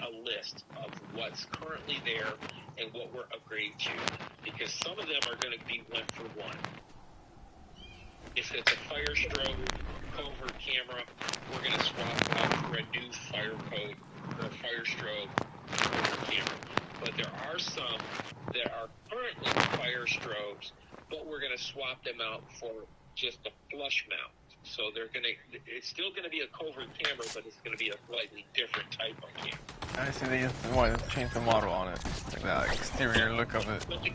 a list of what's currently there and what we're upgrading to, because some of them are going to be 1 for 1. If it's a fire strobe covert camera, we're going to swap out for a new fire code or fire strobe covert camera. But there are some that are currently fire strobes, but we're going to swap them out for just a flush mount. So it's still going to be a covert camera, but it's going to be a slightly different type of camera. I see they wanted to change the model on it, like the exterior look of it. But the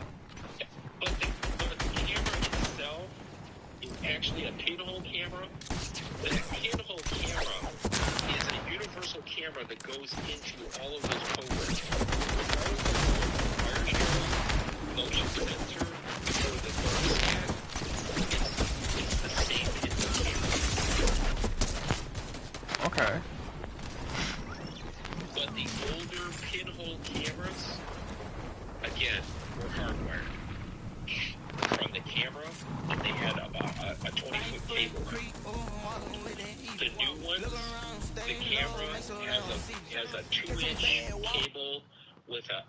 camera itself is actually a pinhole camera. The pinhole camera is a universal camera that goes into all of those coverts. Fire strobe, motion sensor, or the thermostat, it's the same pinhole camera. Okay. But the older pinhole cameras, again, were hardwired. From the camera, and they had about a 20-foot cable. The new ones, the camera has a 2-inch cable with a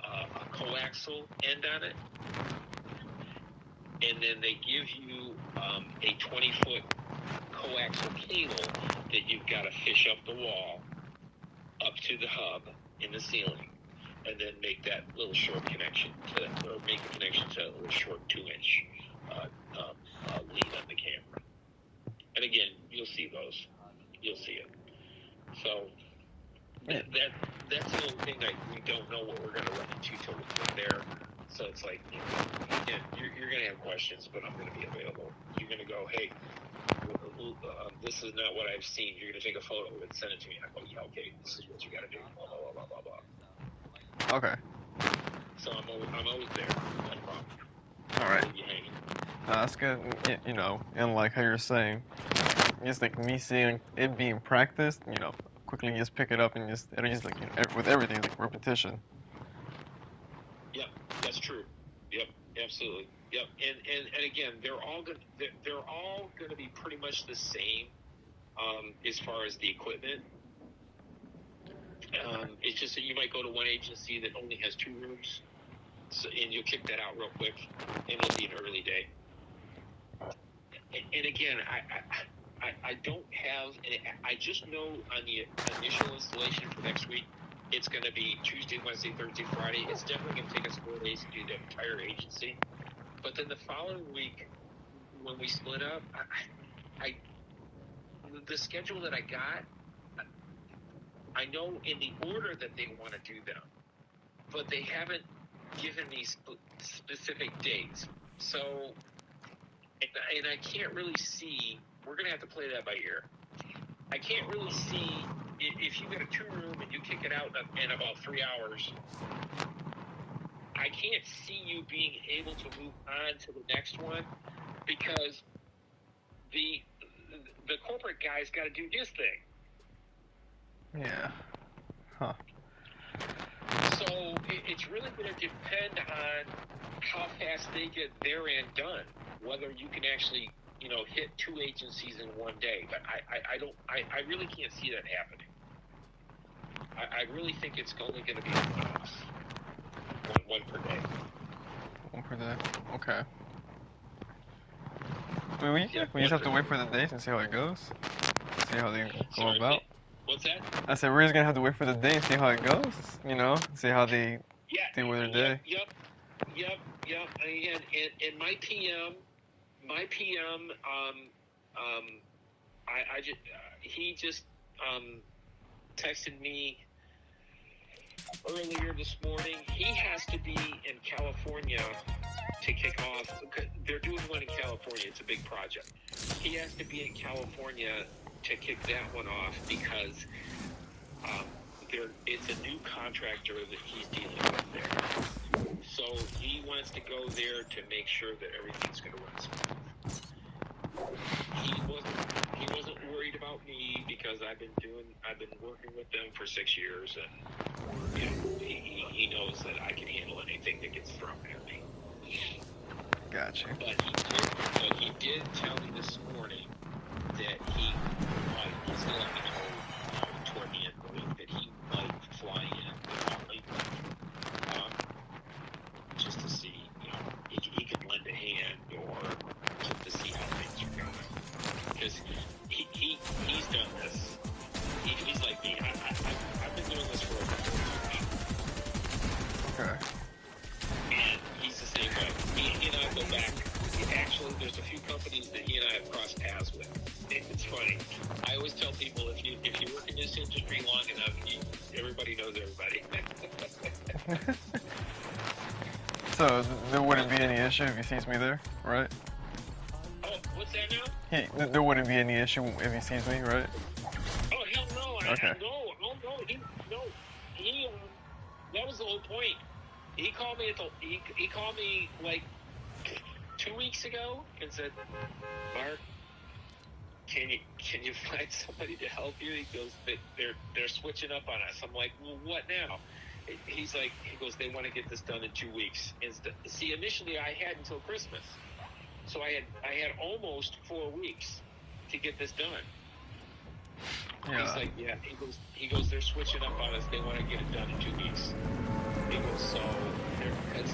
coaxial end on it, and then they give you a 20-foot coaxial cable that you've got to fish up the wall up to the hub in the ceiling, and then make that little short connection or make a connection to a little short 2-inch lead on the camera. And again, you'll see those. You'll see it. So that's the only thing we don't know what we're going to run into till we get there. So it's like, again, you're going to have questions, but I'm going to be available. You're going to go, hey, this is not what I've seen. You're going to take a photo and send it to me. I go, yeah, okay, this is what you got to do. Blah, blah, blah, blah, blah, blah. Okay. So I'm always there. Not a problem. All right. You hanging. That's good. You know, and like how you're saying, just like me seeing it being practiced, you know, quickly just pick it up and it'll just like, you know, with everything, like repetition. Yep, that's true. Yep, absolutely. Yep, and again, they're all going to be pretty much the same as far as the equipment. It's just that you might go to one agency that only has 2 rooms, and you'll kick that out real quick, and it'll be an early day. And again, I don't have, I just know on the initial installation for next week, it's going to be Tuesday, Wednesday, Thursday, Friday. It's definitely going to take us 4 days to do the entire agency. But then the following week, when we split up, the schedule that I got, I know in the order that they want to do them, but they haven't given me specific dates. So, and I can't really see, we're going to have to play that by ear. I can't really see, if you get a 2-room and you kick it out in about 3 hours, I can't see you being able to move on to the next one, because the corporate guy's got to do his thing. Yeah. Huh. So it's really going to depend on how fast they get their end done, whether you can actually, you know, hit 2 agencies in one day. But I really can't see that happening. I really think it's only going to be one-offs. One per day. 1 per day. Okay. We just have to wait for the dates and see how it goes. See how they go about. What's that? I said we're just gonna have to wait for the day and see how it goes. You know, see how they do with their day. Yep. And my PM, he just texted me earlier this morning. He has to be in California to kick off. They're doing one in California. It's a big project. He has to be in California to kick that one off because it's a new contractor that he's dealing with there. So he wants to go there to make sure that everything's going to run smooth. He wasn't worried about me because I've been working with them for 6 years, and you know, he knows that I can handle anything that gets thrown at me. Gotcha. But he did tell me this morning that he's going to let me know toward the end of the week that he might fly in always tell people if you work in this industry long enough, everybody knows everybody. So there wouldn't be any issue if he sees me there, right? Oh, what's that now? There wouldn't be any issue if he sees me, right? Oh, hell no. Okay. He, that was the whole point. He called me he called me like 2 weeks ago and said, Mark, can you find somebody to help you? He goes, they're switching up on us. I'm like, well, what now? He goes, they want to get this done in 2 weeks. See, initially I had until Christmas, so I had almost 4 weeks to get this done. Yeah. He's like, yeah. He goes, they're switching up on us. They want to get it done in 2 weeks. He goes, so because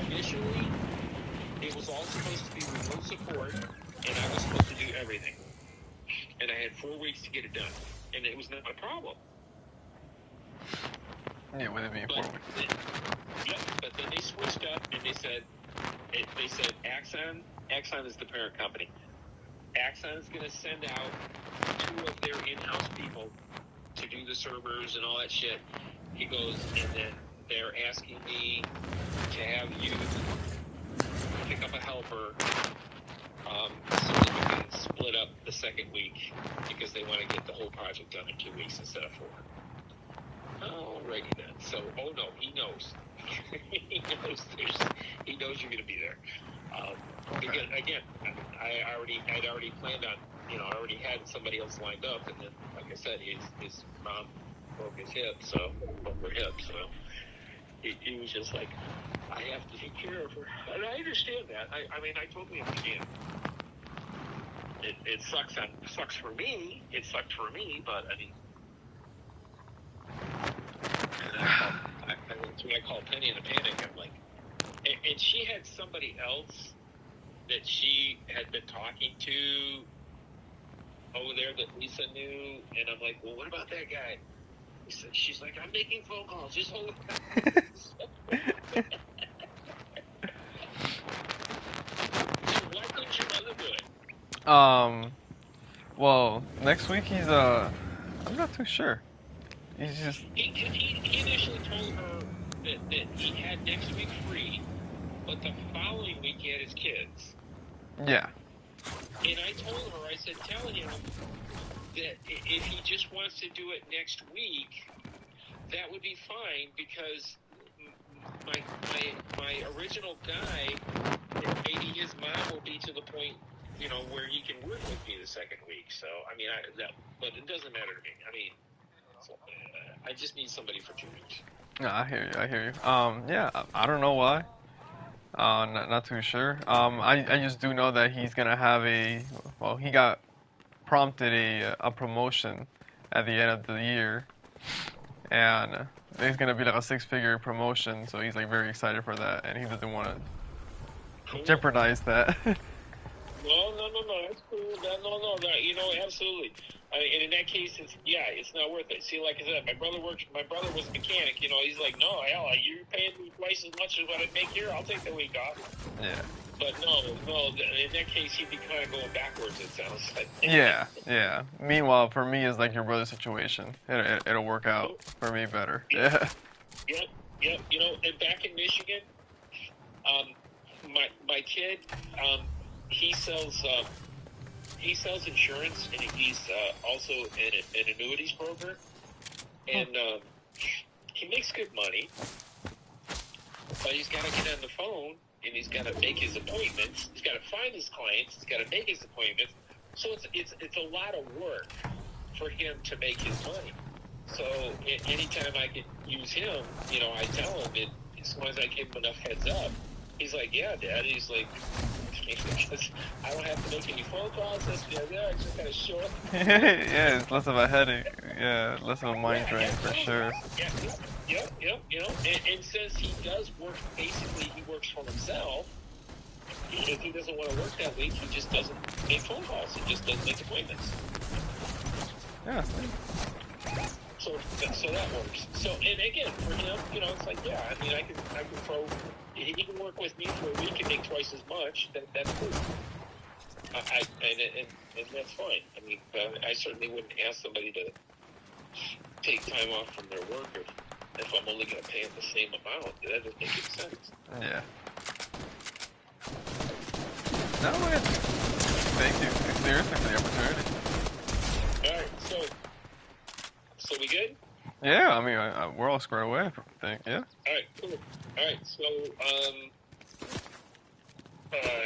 initially it was all supposed to be remote support, and I was supposed to do everything, and I had 4 weeks to get it done, and it was not a problem. Yeah, with it being 4 weeks. But then they switched up, and they said Axon is the parent company. Axon is going to send out 2 of their in-house people to do the servers and all that shit. He goes, and then they're asking me to have you pick up a helper so that we can split up the second week because they want to get the whole project done in 2 weeks instead of 4. Alrighty then. So, oh no, he knows. he knows you're going to be there. Because, again, I'd already planned on, I already had somebody else lined up, and then, like I said, his mom broke her hip, so he was just like, I have to take care of her. And I understand that. I totally understand. It sucks for me. It sucked for me, but I mean, when I called Penny in a panic, I'm like, and she had somebody else that she had been talking to over there that Lisa knew, and I'm like, well, what about that guy? She's like, I'm making phone calls. Just hold it. Why couldn't your mother do it? Well, next week he's I'm not too sure. He's just he initially told her that he had next week free, but the following week he had his kids. Yeah. And I told her, I said, tell him that if he just wants to do it next week, that would be fine, because my original guy, maybe his mom will be to the point, where he can work with me the second week. So, I mean, but it doesn't matter to me. I mean, I just need somebody for 2 weeks. No, I hear you. Yeah, I don't know why. Not too sure. I just do know that he's gonna have he got prompted a promotion at the end of the year, and it's gonna be like a 6-figure promotion. So he's like very excited for that, and he doesn't want to jeopardize that. No, that's cool. No, absolutely. And in that case, it's not worth it. See, like I said, my brother was a mechanic, he's like, no, hell, you're paying me twice as much as what I'd make here, I'll take the week off. Yeah. But no, in that case, he'd be kind of going backwards, it sounds like. Yeah. Meanwhile, for me, it's like your brother's situation. It'll work out for me better. Yeah. Yep. And back in Michigan, my kid, he sells insurance, and he's also an annuities broker, and he makes good money, but he's got to get on the phone, and he's got to make his appointments. He's got to find his clients. He's got to make his appointments. So it's a lot of work for him to make his money. So anytime I can use him, I tell him, and as long as I give him enough heads up, he's like, yeah, Dad. He's like, I don't have to make any phone calls. I just gotta show up. Yeah, it's less of a headache. Yeah, less of a mind drain for sure. Yep. And since he does work, basically he works for himself. If he doesn't want to work that week, he just doesn't make phone calls. He just doesn't make appointments. Yeah. So that works. So, and again, for him, it's like, yeah, I mean, I can throw. He can work with me for a week and make twice as much. That's cool. And that's fine. I mean, I certainly wouldn't ask somebody to take time off from their work if I'm only going to pay them the same amount. That doesn't make any sense. Yeah. No, man. Thank you seriously for the opportunity. All right, so we good? Yeah, I mean, we're all squared away, I think, yeah? All right, cool. All right, so,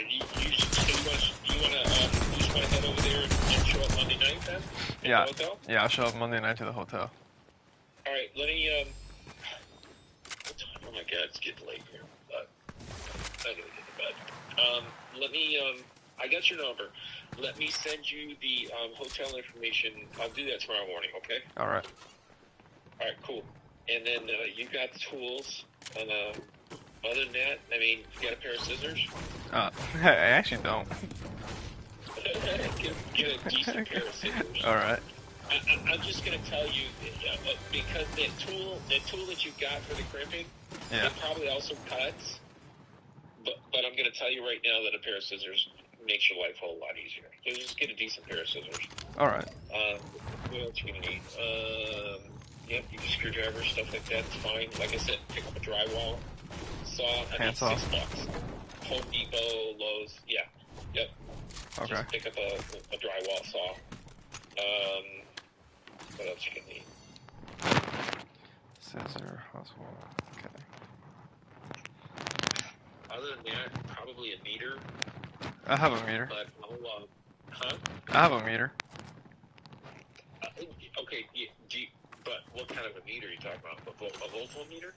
you just want to head over there and show up Monday night then? At the hotel? Yeah, I'll show up Monday night to the hotel. All right, let me, what time? Oh my God, it's getting late here. I gotta get to bed. Let me, I got your number. Let me send you the, hotel information. I'll do that tomorrow morning, okay? All right. All right, cool. And then you got the tools. And other than that, I mean, you got a pair of scissors? I actually don't. get a decent pair of scissors. All right. I'm just going to tell you, because that tool that you got for the crimping, Yeah. it probably also cuts. But I'm going to tell you right now that a pair of scissors makes your life a whole lot easier. So just get a decent pair of scissors. All right. What else you going to need? Yep, you can screwdriver, stuff like that. It's fine. Like I said, pick up a drywall saw. I mean, $6. Home Depot, Lowe's. Yeah. Yep. Okay. Just pick up a drywall saw. What else you can need? Scissor, household. Okay. Other than that, probably a meter. I have a meter. But I'll, huh? I have a meter. Okay. But what kind of a meter are you talking about? A voltmeter?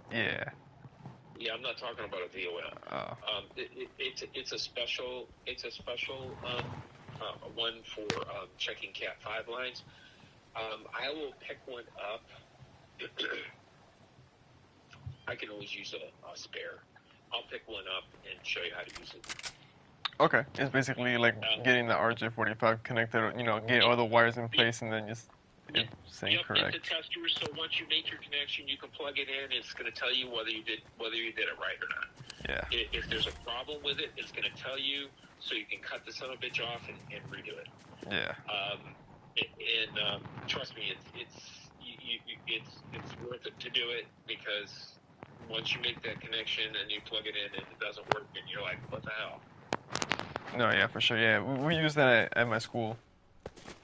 Yeah. Yeah, I'm not talking about a VOM. Oh. It's a special one for checking Cat 5 lines. I will pick one up. I can always use a spare. I'll pick one up and show you how to use it. Okay. It's basically like getting the RJ45 connected, get all the wires in place and then just saying correct. It's a tester, so once you make your connection, you can plug it in. It's going to tell you whether you did it right or not. Yeah. If there's a problem with it, it's going to tell you, so you can cut the son of a bitch off and redo it. Yeah. Trust me, it's worth it to do it, because once you make that connection and you plug it in and it doesn't work, and you're like, what the hell? No, yeah, for sure. Yeah, we use that at my school.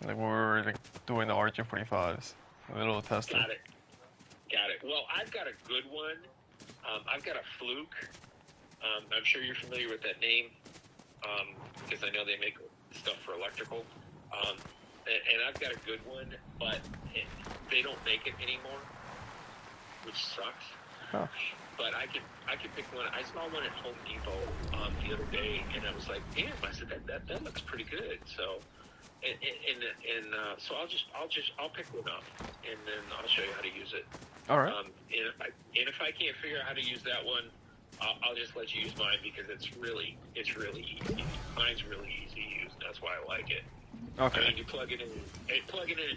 Like we were like doing the RJ45s, a little tester. Got it. Well, I've got a good one. I've got a Fluke. I'm sure you're familiar with that name, because I know they make stuff for electrical. And I've got a good one, but they don't make it anymore, which sucks. Oh. But I can pick one. I saw one at Home Depot the other day, and I was like, damn! I said that looks pretty good. So, so I'll pick one up, and then I'll show you how to use it. All right. And if I can't figure out how to use that one, I'll just let you use mine, because it's really easy. Mine's really easy to use. That's why I like it. Okay. I mean, you plug it in. It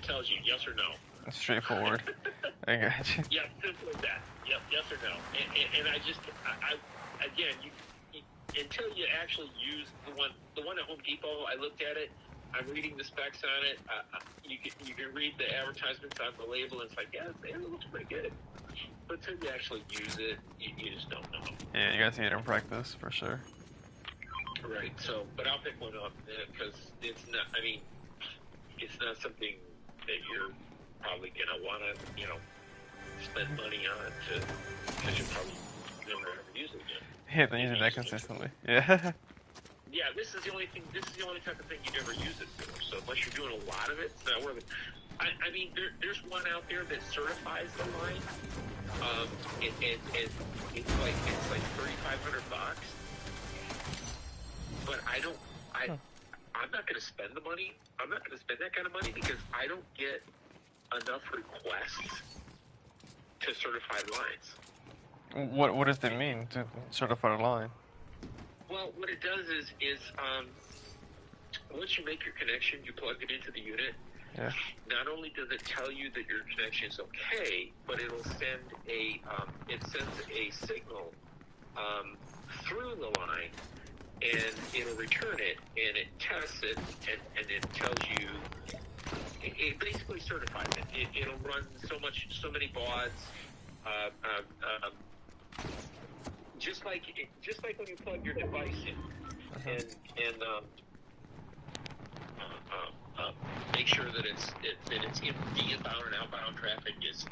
tells you yes or no. That's straightforward. I got you. Yeah, simple as that. Yep, yes or no. And I again, until you actually use the one at Home Depot, I looked at it. I'm reading the specs on it. You can read the advertisements on the label, and it's like, yeah, it looks pretty good. But until you actually use it, you just don't know. Yeah, you guys see it in practice for sure. Right. So, but I'll pick one up, because it's not. I mean, it's not something that you're probably gonna want to, spend money on, because you probably never ever use it again. Yeah, they're using that consistently. Yeah. Yeah, this is the only type of thing you never use it for. So unless you're doing a lot of it, it's not worth it. I mean, there's one out there that certifies the line, and it's like $3,500. But I'm not going to spend the money. I'm not going to spend that kind of money, because I don't get enough requests to certify lines. What does that mean, to certify a line? Well, what it does is once you make your connection, you plug it into the unit. Yeah. Not only does it tell you that your connection is okay, but it'll send a signal through the line, and it'll return it, and it tests it, and it tells you. It basically certifies it. It'll run so many bauds. Uh, um, um, just like when you plug your device in, and make sure that the inbound and outbound traffic is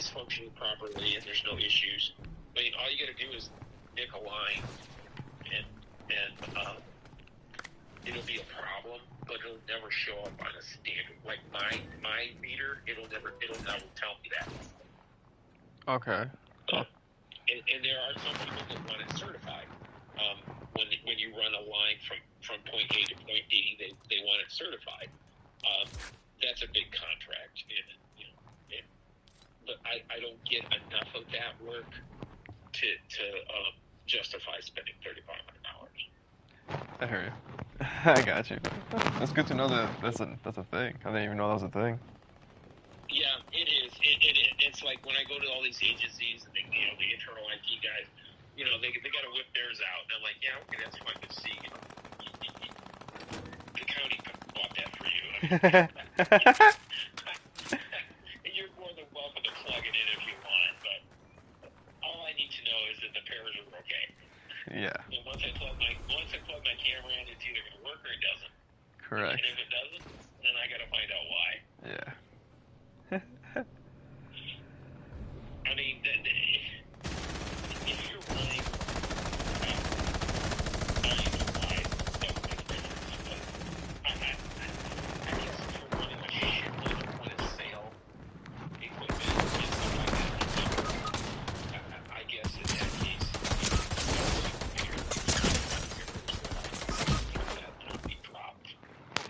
functioning properly and there's no issues. I mean, all you got to do is nick a line, and it'll be a problem, but it'll never show up on a standard. Like my meter, it'll never tell me that. Okay. Huh. And there are some people that want it certified. When you run a line from point A to point B, they want it certified. That's a big contract, but I don't get enough of that work to justify spending $3,500. I hear you. I got you. That's good to know that that's a thing. I didn't even know that was a thing. Yeah, it is. It's like when I go to all these agencies and the internal IT guys, they got to whip theirs out, and I'm like, yeah, okay, that's fun to see. The county bought that for you. And you're more than welcome to plug it in if you want, but all I need to know is that the pairs are okay. Yeah. And once I plug my camera in, it's either going to work or it doesn't. Correct. And if it doesn't, then I got to find out why. Yeah. I mean, if you're running, I don't even know why that would make a difference, but I guess if you're running a shitload of point of sale equipment and stuff like that, I guess in that case, that be dropped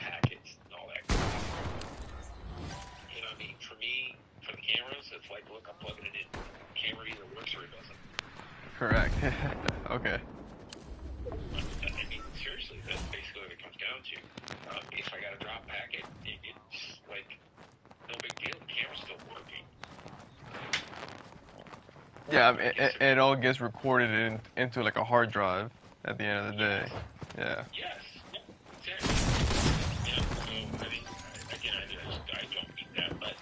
packets and all that crap. I mean, for me, for the cameras, it's like, look, I'm plugging it in. The camera either works or it doesn't. Correct. Okay. I mean, seriously, that's basically what it comes down to. If I got a drop packet, it's like no big deal. The camera's still working. Yeah, I mean, it all gets recorded into like a hard drive at the end of the day. Yeah. Yes. Exactly. Yeah. So I mean, again, I don't mean that, but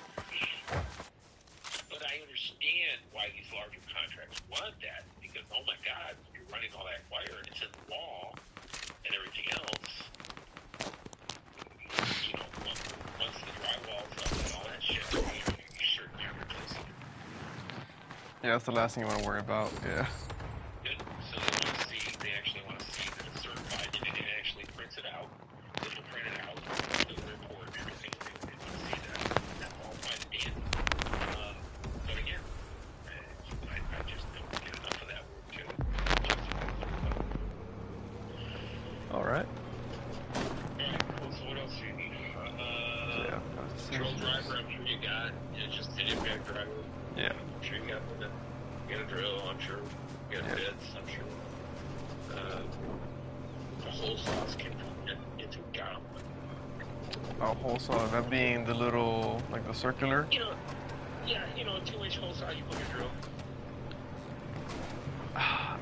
I understand why these larger contracts want that, because oh my God, you're running all that wire and it's in the wall and everything else. Once the drywall's up and all that shit, you certainly are replacing it. Yeah, that's the last thing you want to worry about. Yeah. Good. So they actually want to see that it's certified, and it actually prints it out. It'll print it out, the report and everything. They want to see that. That's all fine and dandy. But again, I just don't get enough of that work to justify $35. All right. Alright, cool. So what else do you need? Drill driver, I'm sure you got. Just an impact driver. Yeah. I'm sure you got one. You got a drill, I'm sure. You got bits, I'm sure. The hole saws can come into gallon. A hole saw, that being the little, like the circular? Yeah, a 2-inch hole saw you put in a drill.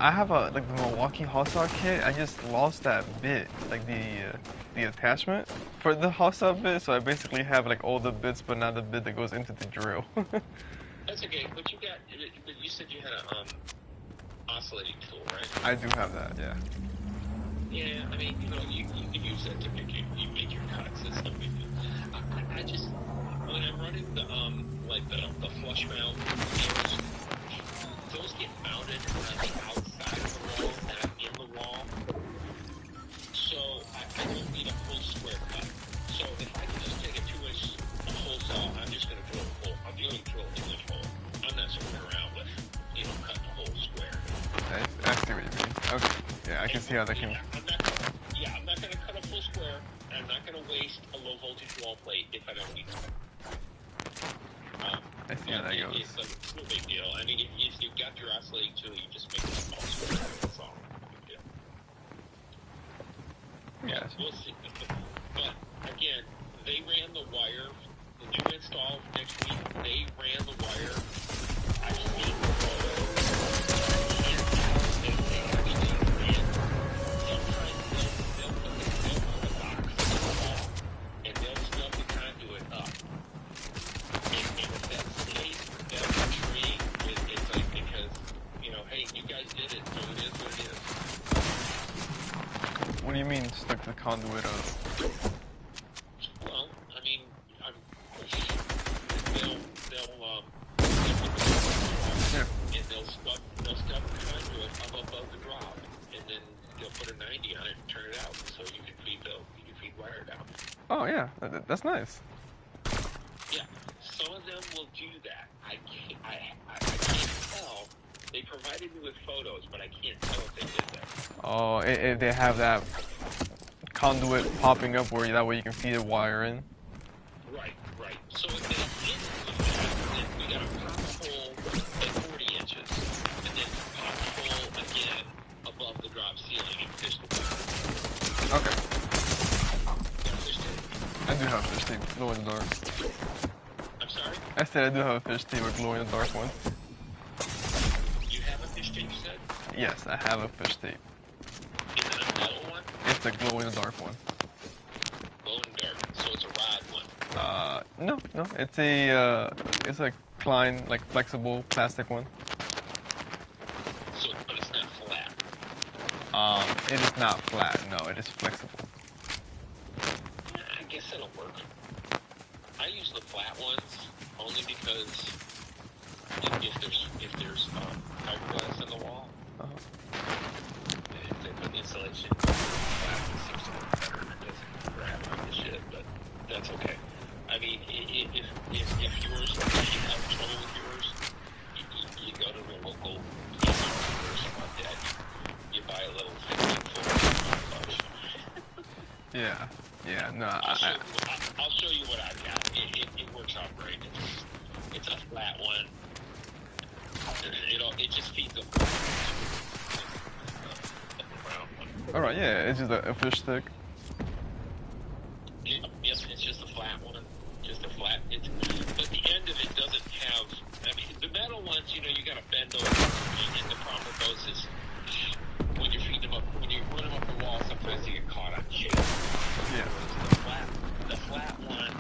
I have the Milwaukee hole saw kit. I just lost that bit, like the attachment for the hole saw bit. So I basically have like all the bits, but not the bit that goes into the drill. That's okay, but you said you had a oscillating tool, right? I do have that, yeah. Yeah, I mean, you can use that to make your cuts. It's no big deal. I just, when I'm running the flush mount cameras, those get mounted on the outside of the wall, not in the wall. So I don't need a full square cut. So if I can just take a 2-inch hole saw, I'm just going to drill a hole. I'm going to drill a 2-inch hole. I'm not screwing around with, cutting a whole square. I see what you mean. Okay. Yeah, I can see how that can. I'm not going to cut a full square. I'm not going to waste a low voltage wall plate if I don't need to. I see how that goes. It's no big deal. I mean, if you've got your oscillating tool, you just make a small square. That's all. Yeah. We'll see. But again, they ran the wire. The new install next week, they ran the wire. I've seen the photo. Sometimes the conduit up? Well, I mean, they'll Yeah. and they'll stuff the conduit up above the drop, and then they'll put a 90 on it and turn it out, so you can feed wire down. Oh yeah, that's nice. Yeah, some of them will do that. I can't tell. They provided me with photos, but I can't tell if they did that. Oh, they have that conduit popping up where that way you can feed a wire in. Right. So if they did do that, then we got to pop a hole at 40 inches, and then pop a hole again above the drop ceiling and fish the wire. Okay. Got fish tape? I do have a fish tape, glow in the dark. I'm sorry? I said I do have a fish tape, a glow in the dark one. You have a fish tape, you said? Yes, I have a fish tape. Is it a metal one? It's a glow in the dark one. Glow in the dark. So it's a rod one. No, it's a Klein, like flexible plastic one. So, but it's not flat. It is not flat. No, it is flexible. I guess it'll work. I use the flat ones only because if there's fiberglass in the wall, if they put insulation, flat seems to work better. It doesn't grab on the shit, but that's okay. I mean, if yours, if you have trouble with yours, you go to the local place or something like that. You buy a little 15-foot bunch. Yeah, no, I'll show you what I've got. It works out great. It's a flat one. It just feeds them. all right, yeah, it's just a fish stick. Yep, it's just a flat one. Just a flat. But the end of it doesn't have. I mean, the metal ones, you gotta bend over. And the problem with those is when you're feeding them up, when you run them up the wall, sometimes you get caught on shit. Yeah. The flat one,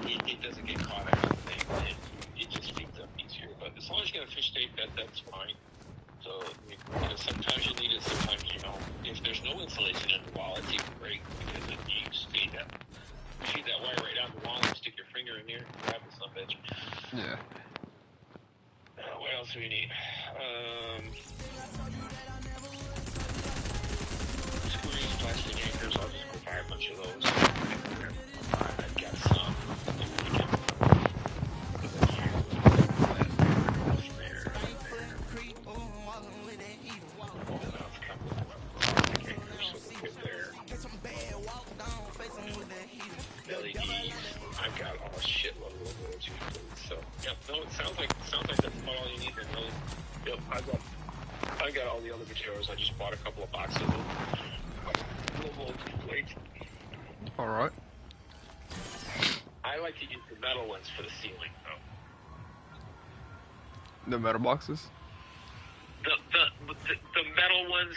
it doesn't get caught on anything. It just feeds up easier. But as long as you got a fish tape, that's fine. So, sometimes you need it, sometimes you don't. If there's no insulation in the wall, it's even great because you just feed that wire right down the wall and stick your finger in there and grab the son of a bitch. Yeah. What else do we need? Screws, plastic anchors. I'll just go buy a bunch of those. I've got some. I've got all a shitload of those. So, yep. No, it sounds like that's about all you need. And really, yep. I got all the other materials. I just bought a couple of boxes of low voltage plates. All right. I like to use the metal ones for the ceiling, though. The metal boxes. The metal ones,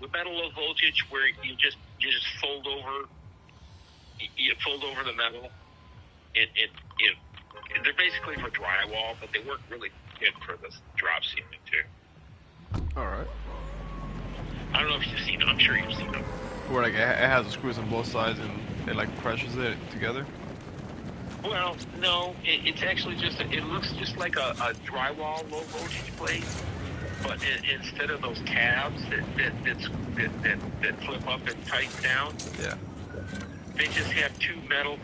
the metal low voltage, where you just fold over. You fold over the metal. They're basically for drywall, but they work really good for the drop ceiling too. All right. I don't know if you've seen them. I'm sure you've seen them. Where like it has the screws on both sides and it like crushes it together. Well, no, it's actually it looks just like a drywall low voltage plate, but instead of those tabs that flip up and tighten down, yeah, they just have two metal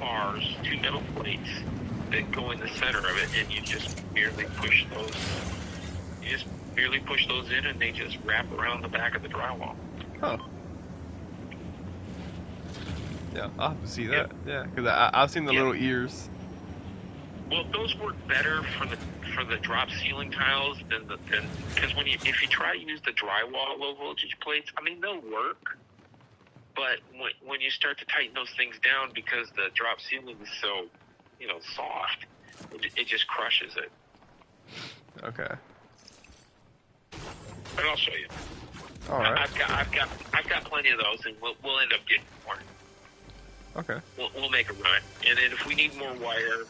plates that go in the center of it, and you just merely push those. You just merely push those in, and they just wrap around the back of the drywall. Huh. Yeah, I'll have to see that. Yeah, because I've seen the little ears. Well, those work better for the drop ceiling tiles than because if you try to use the drywall low voltage plates, I mean they'll work, but when you start to tighten those things down because the drop ceiling is so soft, it just crushes it. Okay. But I'll show you. All right. I've got plenty of those, and we'll end up getting more. Okay. We'll make a run, and then if we need more wire,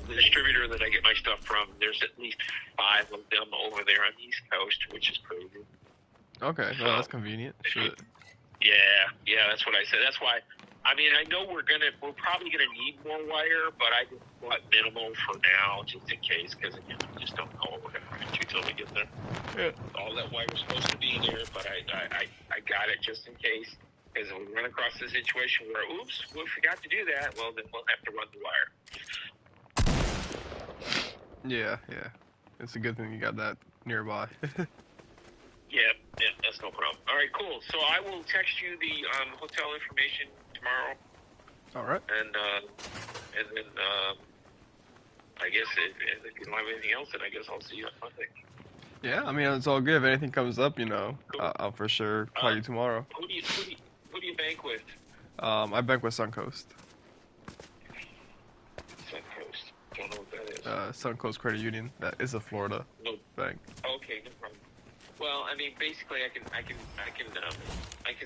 the distributor that I get my stuff from, there's at least 5 of them over there on the East Coast, which is crazy. Okay, well, that's convenient. Shit. Yeah, that's what I said. That's why. I mean, I know we're probably gonna need more wire, but I just want minimal for now, just in case, because again, we just don't know what we're gonna run into till we get there. Yeah. All that wire was supposed to be there, but I got it just in case, because if we run across a situation where, oops, we forgot to do that, well, then we'll have to run the wire. Yeah. It's a good thing you got that nearby. Yeah, that's no problem. All right, cool. So I will text you the hotel information tomorrow. All right. And then I guess if you don't have anything else, then I guess I'll see you on Monday. Yeah, I mean it's all good. If anything comes up, Cool. I'll for sure call you tomorrow. Who do you bank with? I bank with Suncoast. Suncoast. Don't know what that is. Suncoast Credit Union. That is a Florida bank. Okay, no problem. Well, I mean, basically, I can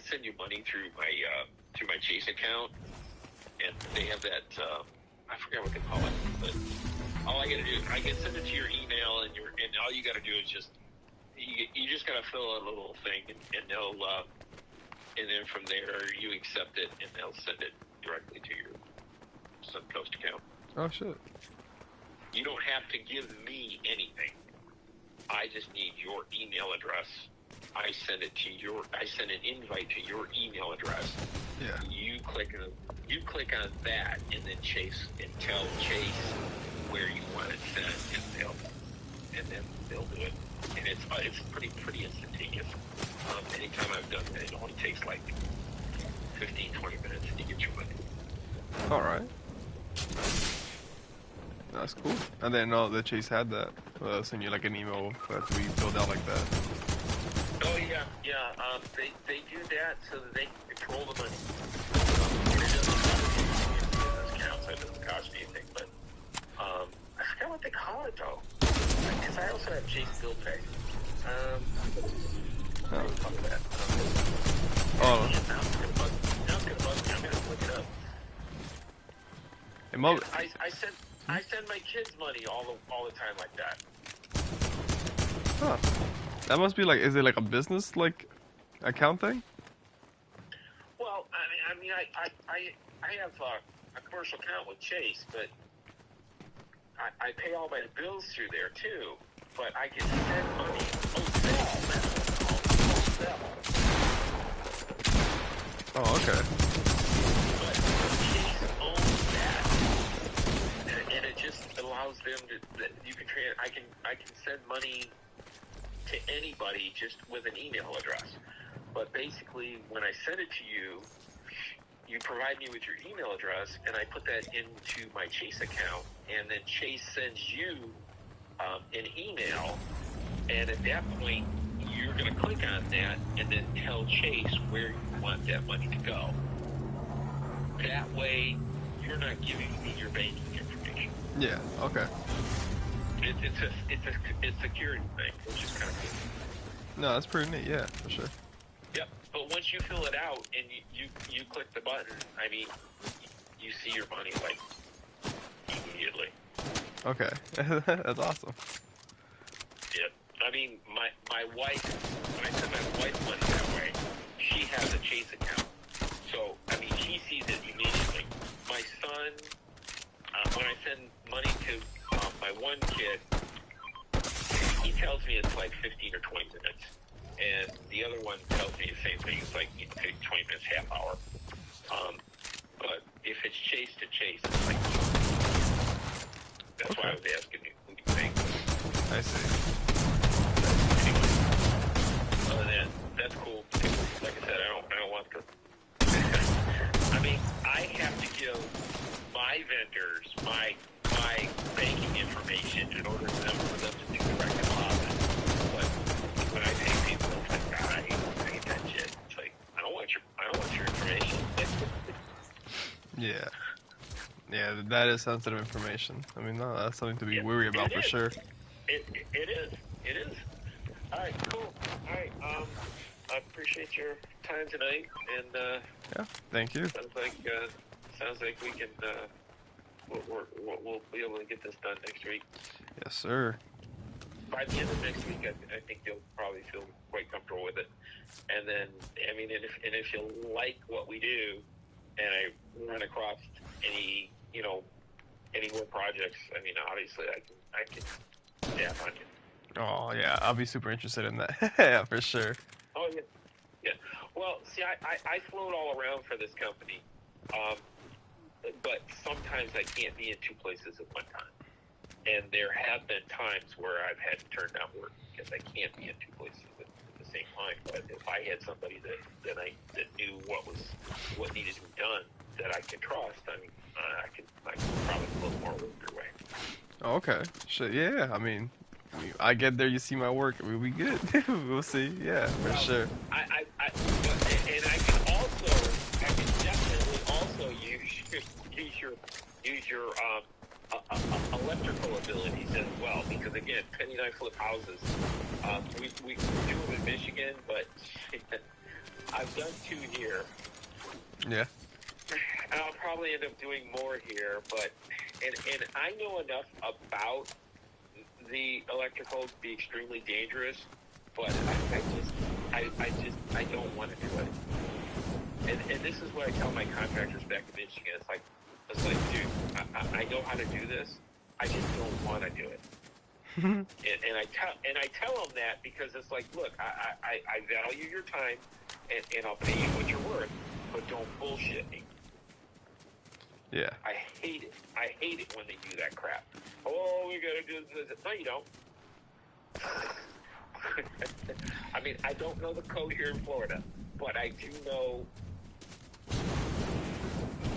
send you money through my Chase account, and they have that. I forgot what they call it, but all I gotta do, I can send it to your email, and all you gotta do is just you just gotta fill out a little thing, and they'll and then from there you accept it, and they'll send it directly to your Suncoast account. Oh shit. You don't have to give me anything. I just need your email address. I send an invite to your email address. Yeah. You click on that, and then tell Chase where you want it sent, and then they'll do it. And it's pretty instantaneous. Anytime I've done that, it only takes like 15-20 minutes to get your money. All right. That's cool. I didn't know that Chase had that. Send you like an email that we filled out like that. Oh yeah. They do that so that they can control the money. And it doesn't cost me anything. Business accounts, it doesn't cost me anything. But I forgot what they call it though. Because I also have Chase Bill Pay. What do you call that? Now it's gonna bug me. I'm gonna look it up. I send my kids money all the time like that. Huh. That must be like, is it like a business like account thing? Well, I mean, I have a commercial account with Chase, but I pay all my bills through there too. But I can send money. Oh, okay. But Chase owns that, and it just allows them that you can I can send money to anybody just with an email address. But basically, when I send it to you, you provide me with your email address, and I put that into my Chase account, and then Chase sends you an email, and at that point, you're going to click on that and then tell Chase where you want that money to go. That way, you're not giving me your banking information. Yeah, okay. It's a security thing, which is kind of cool. No, that's pretty neat, yeah, for sure. Yep, but once you fill it out and you click the button, I mean, you see your money like immediately. Okay, that's awesome. Yep. I mean, my wife, when I send my wife money that way, she has a Chase account. So, I mean, she sees it immediately. My son, when I send money to my one kid, he tells me it's like 15 or 20 minutes. And the other one tells me the same thing. It's like 20 minutes, half hour. But if it's Chase to Chase, it's like that's okay. why I was asking you who you think. I see. Anyway, other than that, that's cool. Like I said, I don't want to. I mean, I have to give my vendors my banking information in order for them to do direct deposit. But when I pay people, it's like, God, I hate that shit. It's like, I don't want your information. Yeah. Yeah, that is sensitive information. I mean, no, that's something to be worried about for sure. It is. All right, cool. All right, I appreciate your time tonight, and Yeah, thank you. sounds like we can we'll be able to get this done next week. Yes, sir. By the end of next week, I think you'll probably feel quite comfortable with it. And then, I mean, and if you like what we do, and I run across any, any more projects, I mean, obviously I can tap on you. Oh yeah, I'll be super interested in that. Yeah, for sure. Oh yeah, yeah. Well, see, I float all around for this company, but sometimes I can't be in two places at one time. And there have been times where I've had to turn down work because I can't be in two places at the same time. But if I had somebody that knew what needed to be done that I could trust, I mean, I could probably put more work their way. Oh, okay. Shit, yeah. I mean, I get there, you see my work, we'll be good. We'll see. Yeah, for Well, sure. and I can definitely also use your electrical abilities as well, because again, Penny and I flip houses. We do them in Michigan, but I've done 2 here, Yeah. and I'll probably end up doing more here. But and I know enough about the electrical to be extremely dangerous, but I don't want to do it. And this is what I tell my contractors back in Michigan. It's like, dude, I know how to do this. I just don't want to do it. And I tell them that because it's like, look, I value your time, and I'll pay you what you're worth, but don't bullshit me. Yeah. I hate it. I hate it when they do that crap. Oh, we gotta do this. No, you don't. I mean, I don't know the code here in Florida, but I do know.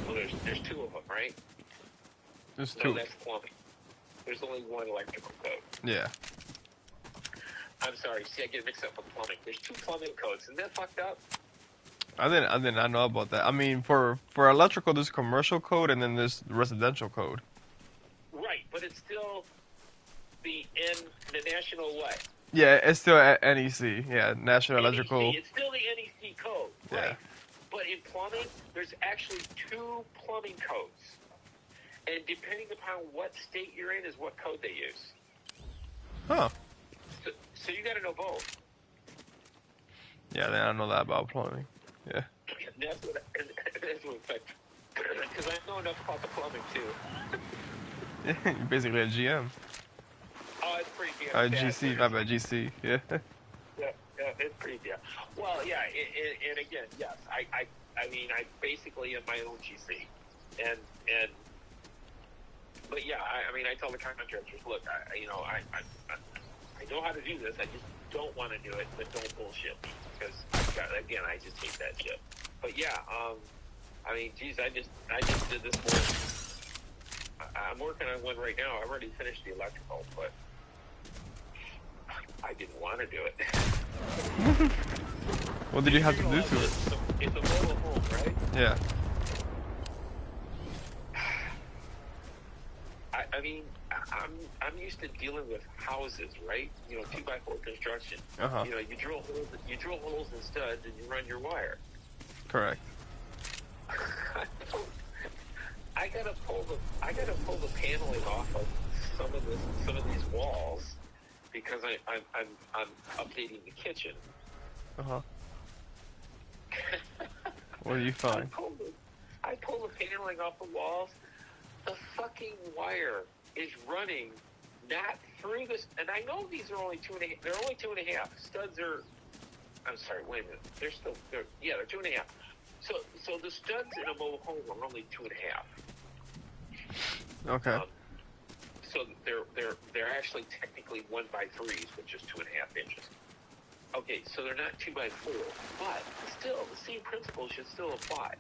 Well, there's 2 of them, right? There's No, 2. that's plumbing. There's only 1 electrical code. Yeah. I'm sorry. See, I get mixed up with plumbing. There's 2 plumbing codes. Isn't that fucked up? I did not know about that. I mean, for electrical, there's commercial code and then there's residential code. Right, but it's still the national what? Yeah, it's still at NEC. Yeah, National Electrical. NEC. It's still the NEC code. Yeah. Right. But in plumbing, there's actually 2 plumbing codes. And depending upon what state you're in is what code they use. Huh. So you got to know both. Yeah, then I know that about plumbing. Yeah. That's what because I know enough about the plumbing too. You're basically a GM. Oh, it's pretty damn bad. GC, my bad, GC. Yeah. Yeah, it's pretty damn. Well, yeah, and again, yes, I mean, I basically am my own GC, and but yeah, I mean, I tell the contractors, look, I know how to do this. I just don't want to do it, but don't bullshit me because again, I just hate that shit. But yeah, I mean, geez, I just did this morning. I'm working on one right now. I already finished the electrical, but I didn't want to do it. What did you have to do to it? It's a mobile home, right? Yeah. I mean, I'm used to dealing with houses, right? 2x4 construction. Uh-huh. You drill holes and studs, and you run your wire. Correct. I gotta pull the paneling off of some of these walls because I'm updating the kitchen. Uh-huh. What do you find? I pull the paneling off the walls. The fucking wire is running not through this, and I know these are only 2.5. They're only 2.5. Studs are. I'm sorry. Wait a minute. They're 2.5. So the studs in a mobile home are only 2.5. Okay. So they're actually technically 1x3s, which is 2.5 inches. Okay, so they're not 2x4, but still the same principle should still apply.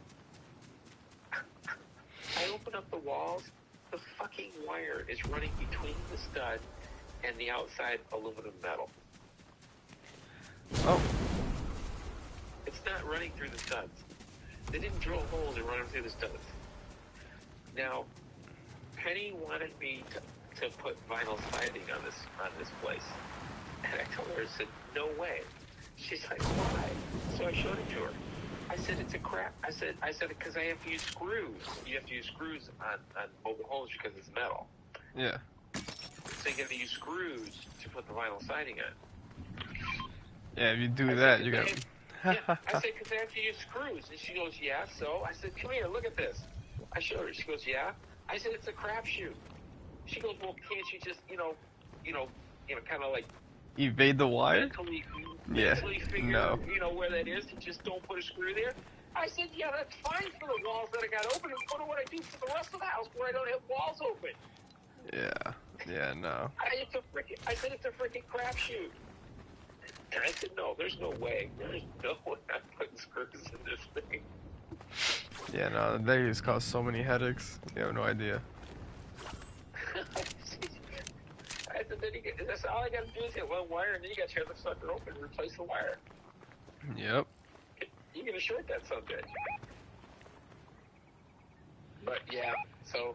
I open up the walls, the fucking wire is running between the stud and the outside aluminum metal. Oh. It's not running through the studs. They didn't drill holes and run them through the studs. Now, Penny wanted me to put vinyl siding on this place. And I told her, I said, no way. She's like, why? So I showed it to her. I said, it's a crap. I said, because I have to use screws. You have to use screws on mobile homes because it's metal. Yeah. So you got to use screws to put the vinyl siding on. Yeah, if you do that, you got. Yeah, I said, because they have to use screws. And she goes, yeah, so? I said, come here, look at this. I showed her. She goes, yeah. I said, it's a crapshoot. She goes, well, can't you just, kind of like Evade the wire? mentally figure, No. where that is and just don't put a screw there? I said, yeah, that's fine for the walls that I got open. And what do I do for the rest of the house where I don't have walls open? Yeah, no. I said, it's a freaking crapshoot. And I said, no, there's no way. There's no way I'm putting screws in this thing. Yeah, no, they just cause so many headaches. You have no idea. I said, that's all I got to do is hit one wire, and then you got to tear the sucker open and replace the wire. Yep. You're going to short that son bitch. But yeah, so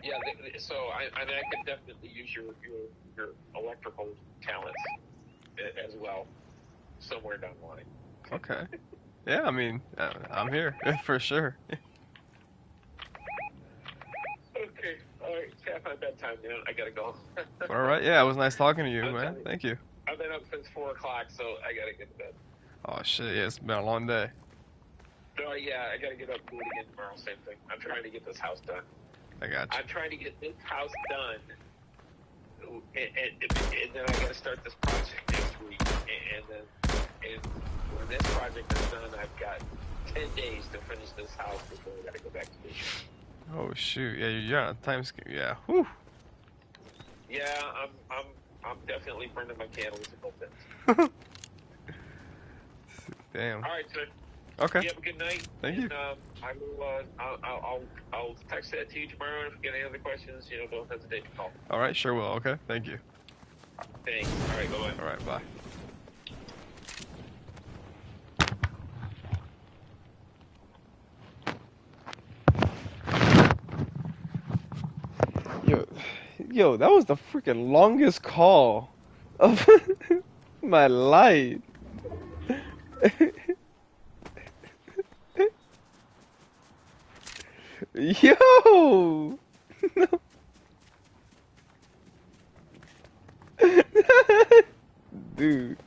I mean, I could definitely use your electrical talents as well somewhere down the line. Okay. Yeah, I mean, I'm here for sure. Okay, all right, it's half my bedtime now. I gotta go. All right, yeah, it was nice talking to you, man. Thank you. I've been up since 4 o'clock, so I gotta get to bed. Oh shit, yeah, it's been a long day. No, yeah, I gotta get up and do it again tomorrow. Same thing. I'm trying to get this house done. I got you. I'm trying to get this house done, and then I gotta start this project next week. And when this project is done, I've got 10 days to finish this house before I gotta go back to Michigan. Oh shoot, yeah, you're on a time scale. Yeah, whew. Yeah, I'm definitely burning my candles in both ends. Damn. All right, sir. Okay. You have a good night. Thank you. I will. I'll text that to you tomorrow. If you get any other questions, don't hesitate to call. All right, sure will. Okay, thank you. Thanks. All right, bye-bye. All right, bye. Yo, that was the freaking longest call of my life. Yo! Dude.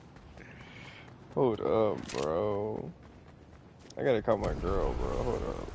Hold up, bro. I gotta call my girl, bro. Hold up.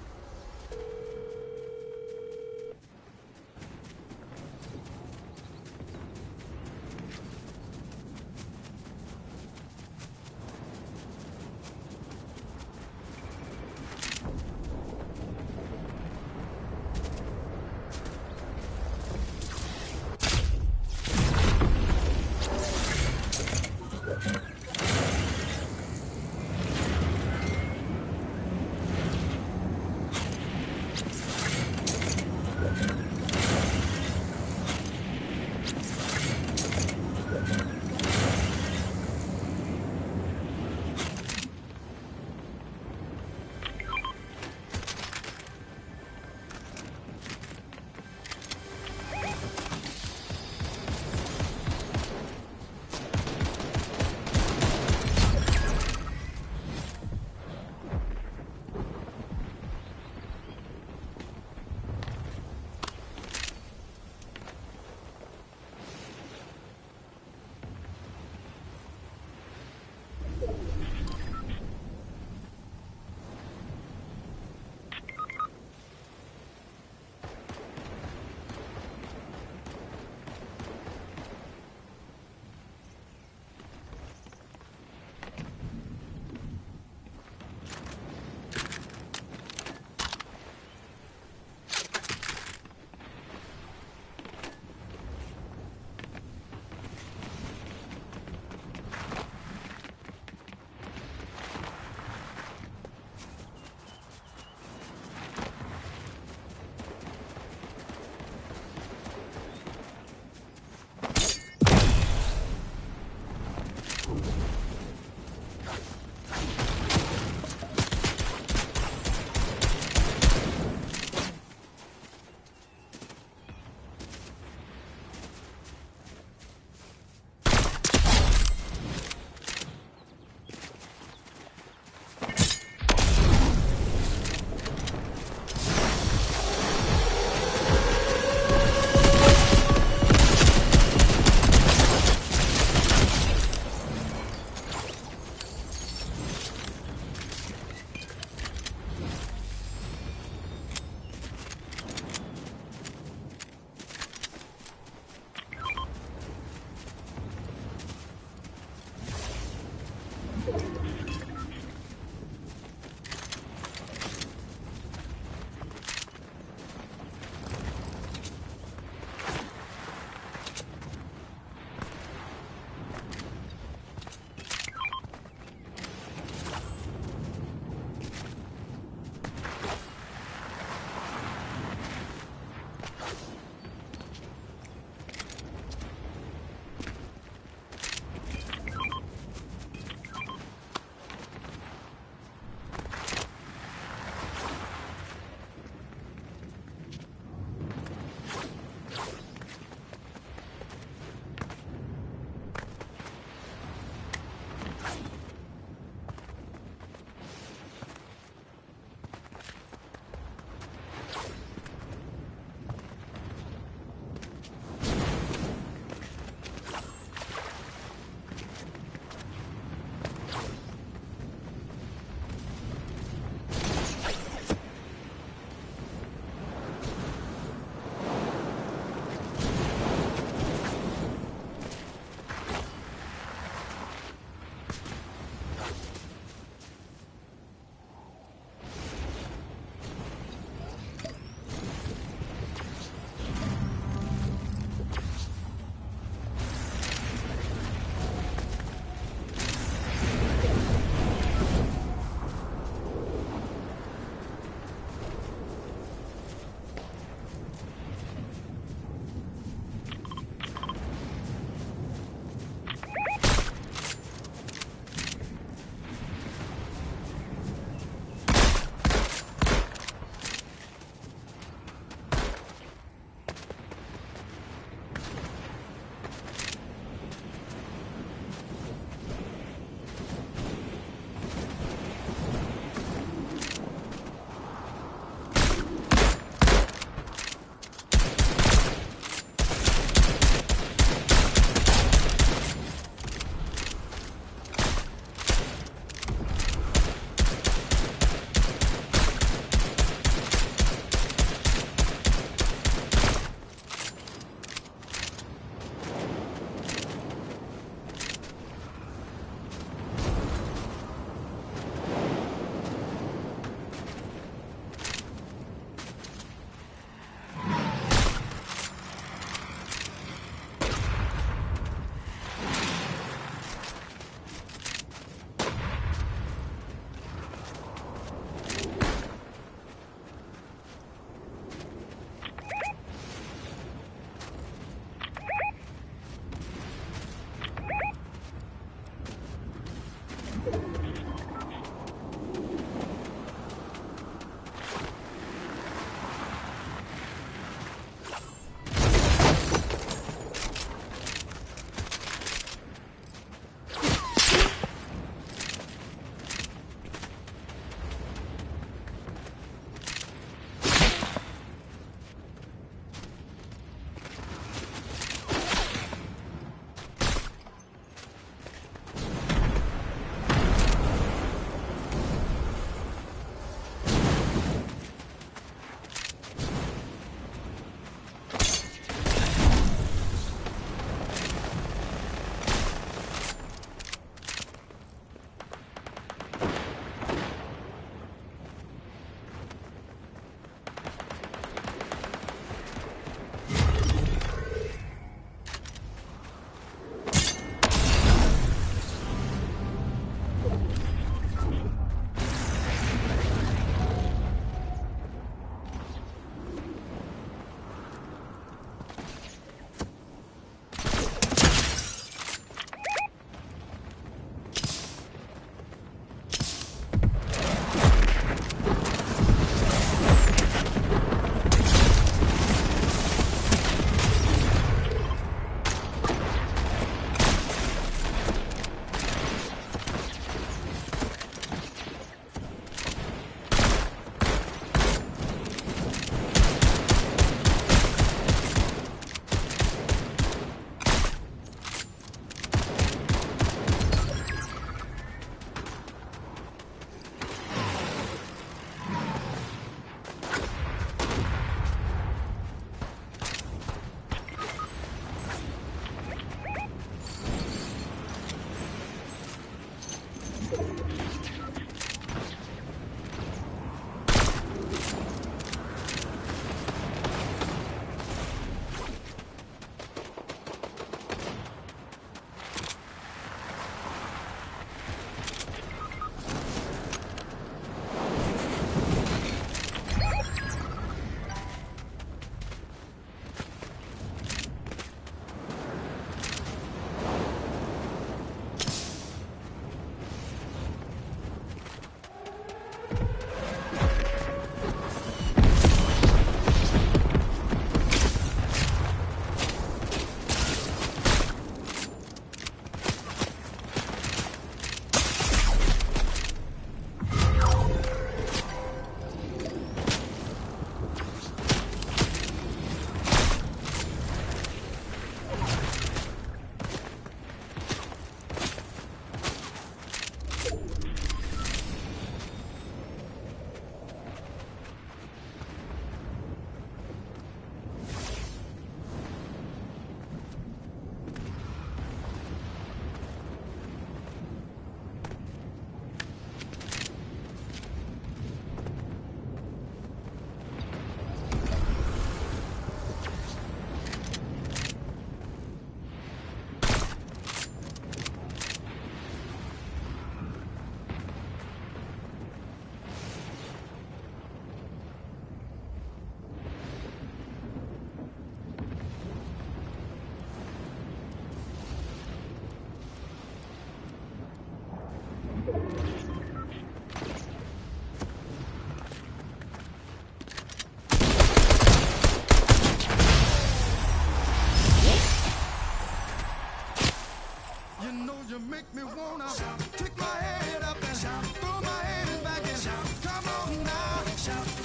know you make me wanna kick my head up and throw my hands back and come on now,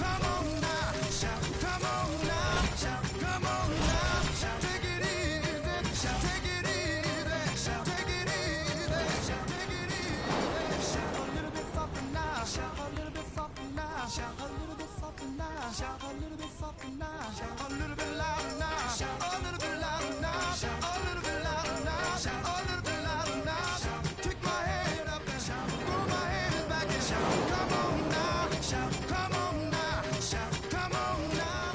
come on now, come on now, come on now, take it easy, take it easy, take it easy, take it easy. A little bit softer now, a little bit softer now, a little bit softer now, a little bit softer now, a little bit louder now, a little bit louder now, a little bit louder now, a little bit louder now. Kick my head up and throw my hands back and come on now, come on now, come on now,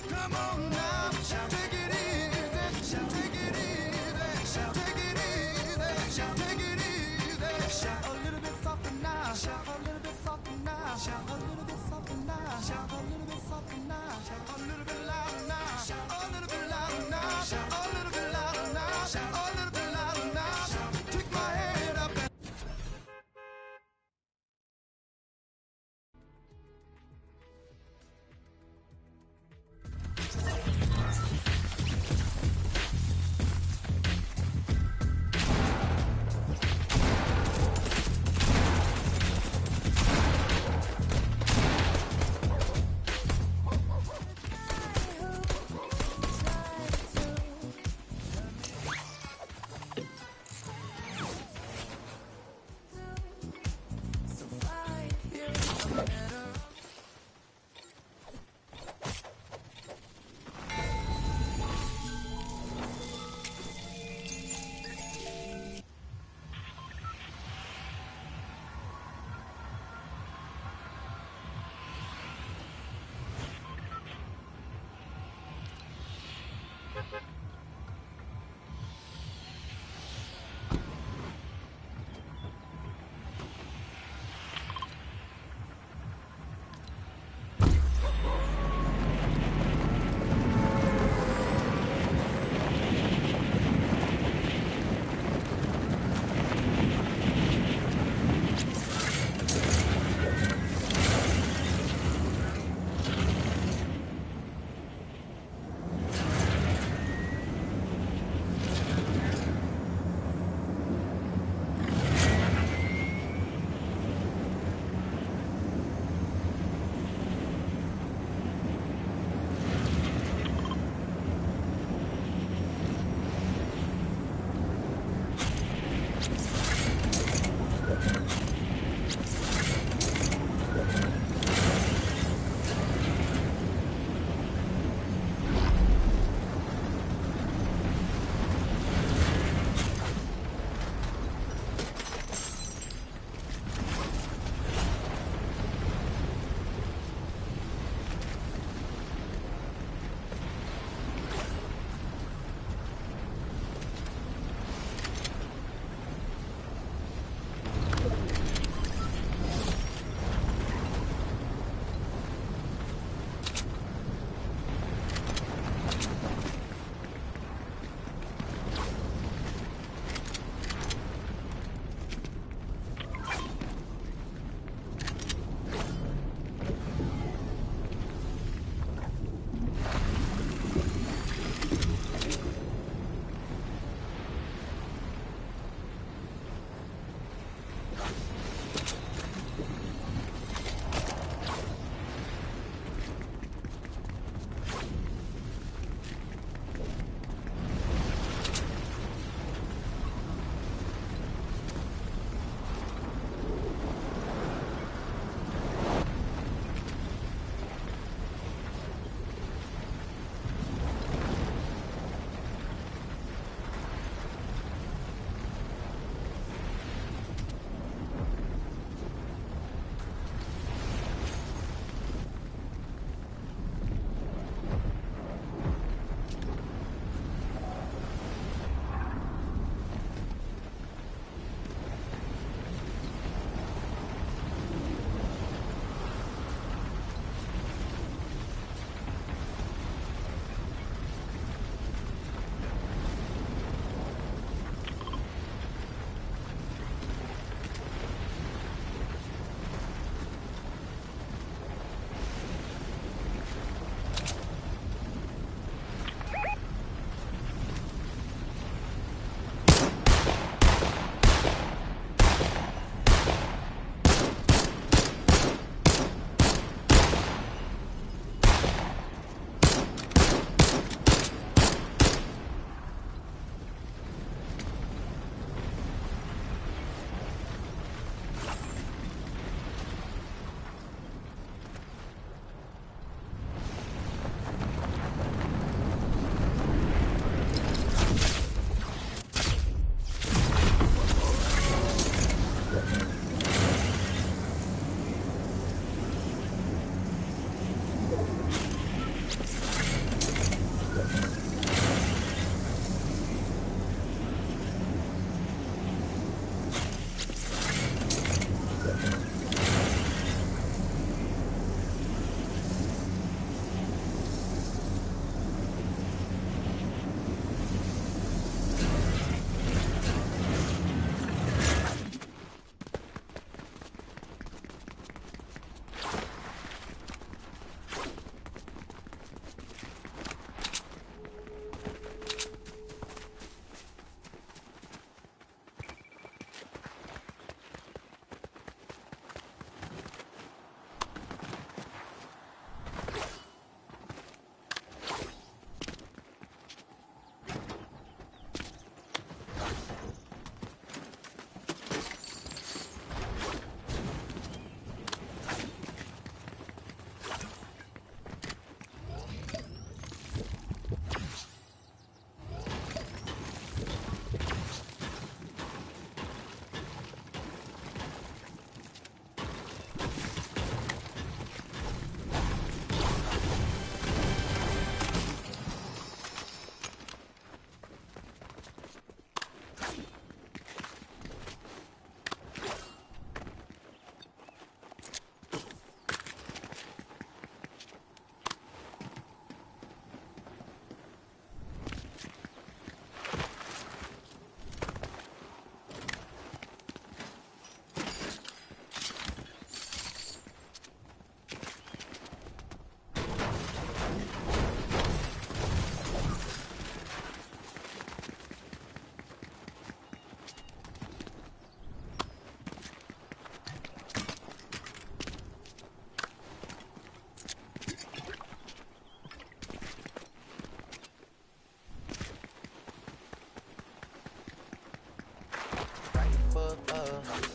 come on now. Take it easy, take it easy, take it easy, take it easy. A little bit softer now, a little bit softer now, a little bit softer now, a little bit softer now, a little bit.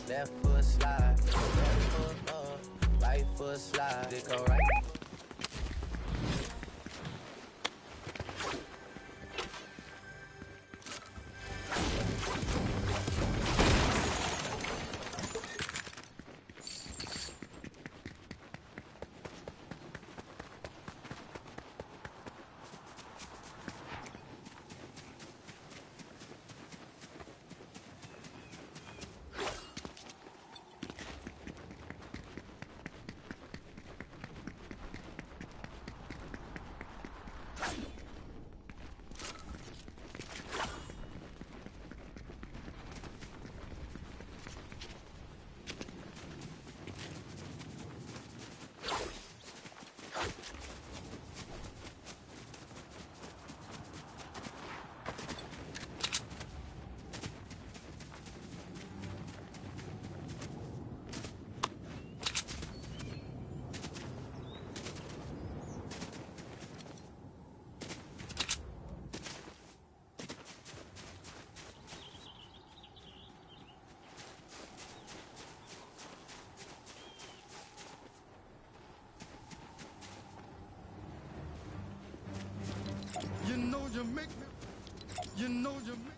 Left foot slide, left foot up, right foot slide. It go right. You know you make me. You know you make